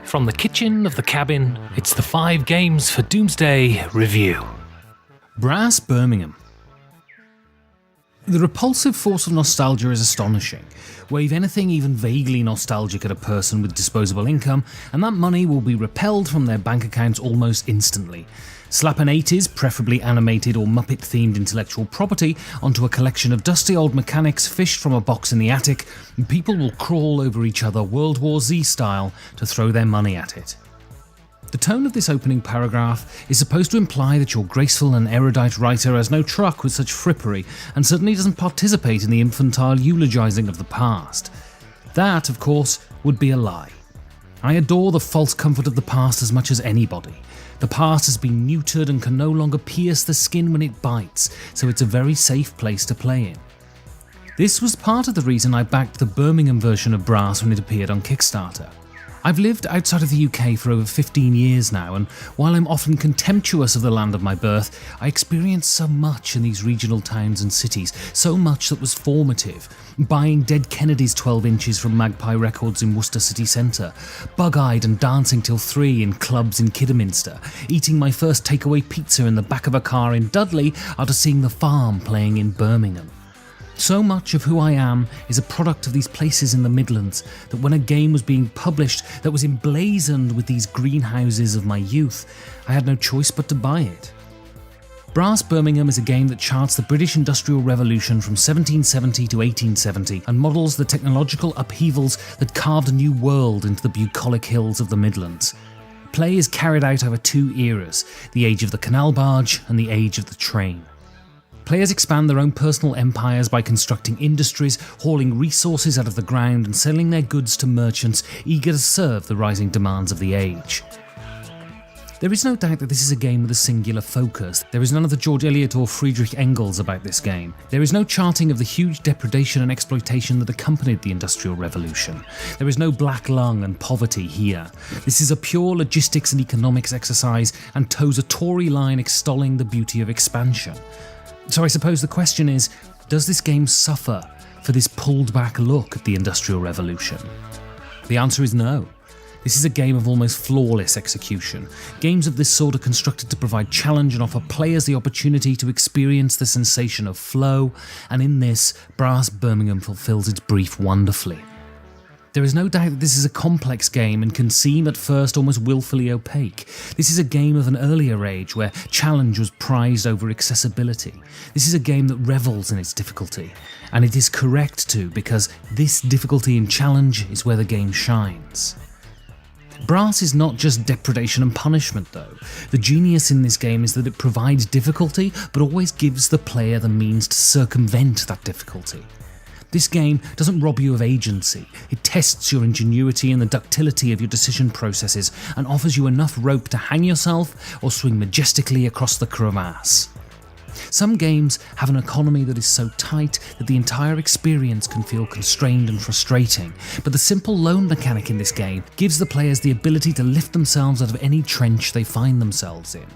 From the kitchen of the cabin, it's the 5 games for Doomsday review. Brass Birmingham. The repulsive force of nostalgia is astonishing. Wave anything even vaguely nostalgic at a person with disposable income, and that money will be repelled from their bank accounts almost instantly. Slap an 80s, preferably animated or Muppet-themed intellectual property onto a collection of dusty old mechanics fished from a box in the attic, and people will crawl over each other World War Z style to throw their money at it. The tone of this opening paragraph is supposed to imply that your graceful and erudite writer has no truck with such frippery and certainly doesn't participate in the infantile eulogizing of the past. That, of course, would be a lie. I adore the false comfort of the past as much as anybody. The past has been neutered and can no longer pierce the skin when it bites, so it's a very safe place to play in. This was part of the reason I backed the Birmingham version of Brass when it appeared on Kickstarter. I've lived outside of the UK for over 15 years now, and while I'm often contemptuous of the land of my birth, I experienced so much in these regional towns and cities, so much that was formative. Buying Dead Kennedys 12 inches from Magpie Records in Worcester city centre, bug-eyed and dancing till 3 in clubs in Kidderminster, eating my first takeaway pizza in the back of a car in Dudley after seeing The Farm playing in Birmingham. So much of who I am is a product of these places in the Midlands that when a game was being published that was emblazoned with these greenhouses of my youth, I had no choice but to buy it. Brass Birmingham is a game that charts the British Industrial Revolution from 1770 to 1870 and models the technological upheavals that carved a new world into the bucolic hills of the Midlands. Play is carried out over 2 eras, the age of the canal barge and the age of the train. Players expand their own personal empires by constructing industries, hauling resources out of the ground and selling their goods to merchants eager to serve the rising demands of the age. There is no doubt that this is a game with a singular focus. There is none of the George Eliot or Friedrich Engels about this game. There is no charting of the huge depredation and exploitation that accompanied the Industrial Revolution. There is no black lung and poverty here. This is a pure logistics and economics exercise and toes a Tory line extolling the beauty of expansion. So I suppose the question is, does this game suffer for this pulled back look at the Industrial Revolution? The answer is no. This is a game of almost flawless execution. Games of this sort are constructed to provide challenge and offer players the opportunity to experience the sensation of flow, and in this, Brass Birmingham fulfills its brief wonderfully. There is no doubt that this is a complex game and can seem at first almost willfully opaque. This is a game of an earlier age where challenge was prized over accessibility. This is a game that revels in its difficulty, and it is correct to, because this difficulty and challenge is where the game shines. Brass is not just depredation and punishment though. The genius in this game is that it provides difficulty but always gives the player the means to circumvent that difficulty. This game doesn't rob you of agency, it tests your ingenuity and the ductility of your decision processes and offers you enough rope to hang yourself or swing majestically across the crevasse. Some games have an economy that is so tight that the entire experience can feel constrained and frustrating, but the simple loan mechanic in this game gives the players the ability to lift themselves out of any trench they find themselves in.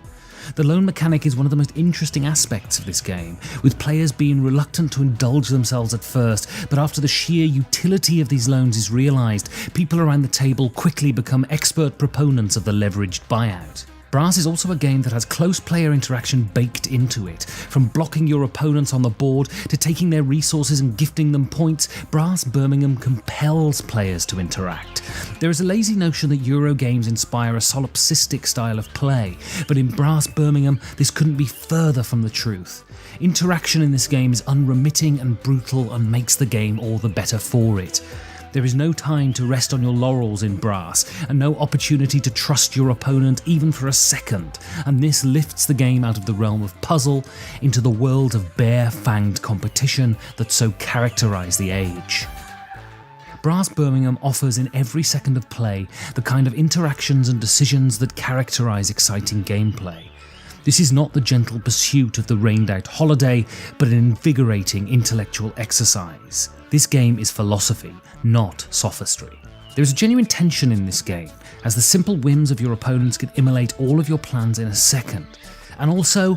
The loan mechanic is one of the most interesting aspects of this game, with players being reluctant to indulge themselves at first, but after the sheer utility of these loans is realised, people around the table quickly become expert proponents of the leveraged buyout. Brass is also a game that has close player interaction baked into it. From blocking your opponents on the board to taking their resources and gifting them points, Brass Birmingham compels players to interact. There is a lazy notion that Euro games inspire a solipsistic style of play, but in Brass Birmingham this couldn't be further from the truth. Interaction in this game is unremitting and brutal and makes the game all the better for it. There is no time to rest on your laurels in Brass, and no opportunity to trust your opponent even for a second, and this lifts the game out of the realm of puzzle into the world of bare-fanged competition that so characterise the age. Brass Birmingham offers in every second of play the kind of interactions and decisions that characterise exciting gameplay. This is not the gentle pursuit of the rained-out holiday, but an invigorating intellectual exercise. This game is philosophy, not sophistry. There is a genuine tension in this game, as the simple whims of your opponents can immolate all of your plans in a second. And also,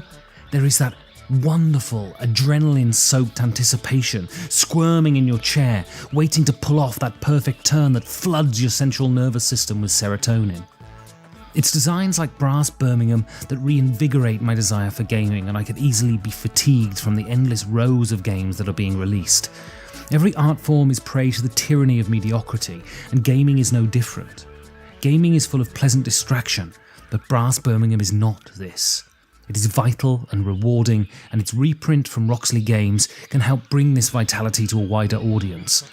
there is that Wonderful, adrenaline-soaked anticipation, squirming in your chair, waiting to pull off that perfect turn that floods your central nervous system with serotonin. It's designs like Brass Birmingham that reinvigorate my desire for gaming, and I could easily be fatigued from the endless rows of games that are being released. Every art form is prey to the tyranny of mediocrity, and gaming is no different. Gaming is full of pleasant distraction, but Brass Birmingham is not this. It is vital and rewarding, and its reprint from Roxley Games can help bring this vitality to a wider audience.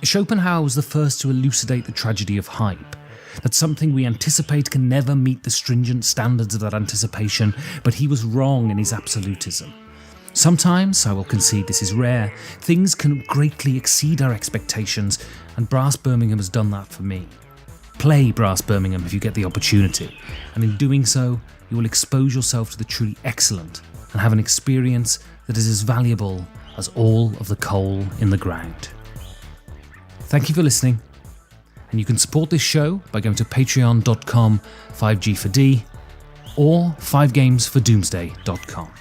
Schopenhauer was the first to elucidate the tragedy of hype, that something we anticipate can never meet the stringent standards of that anticipation, but he was wrong in his absolutism. Sometimes, I will concede this is rare, things can greatly exceed our expectations, and Brass Birmingham has done that for me. Play Brass Birmingham if you get the opportunity, and in doing so, you will expose yourself to the truly excellent and have an experience that is as valuable as all of the coal in the ground. Thank you for listening, and you can support this show by going to patreon.com/5G4D or 5gamesfordoomsday.com.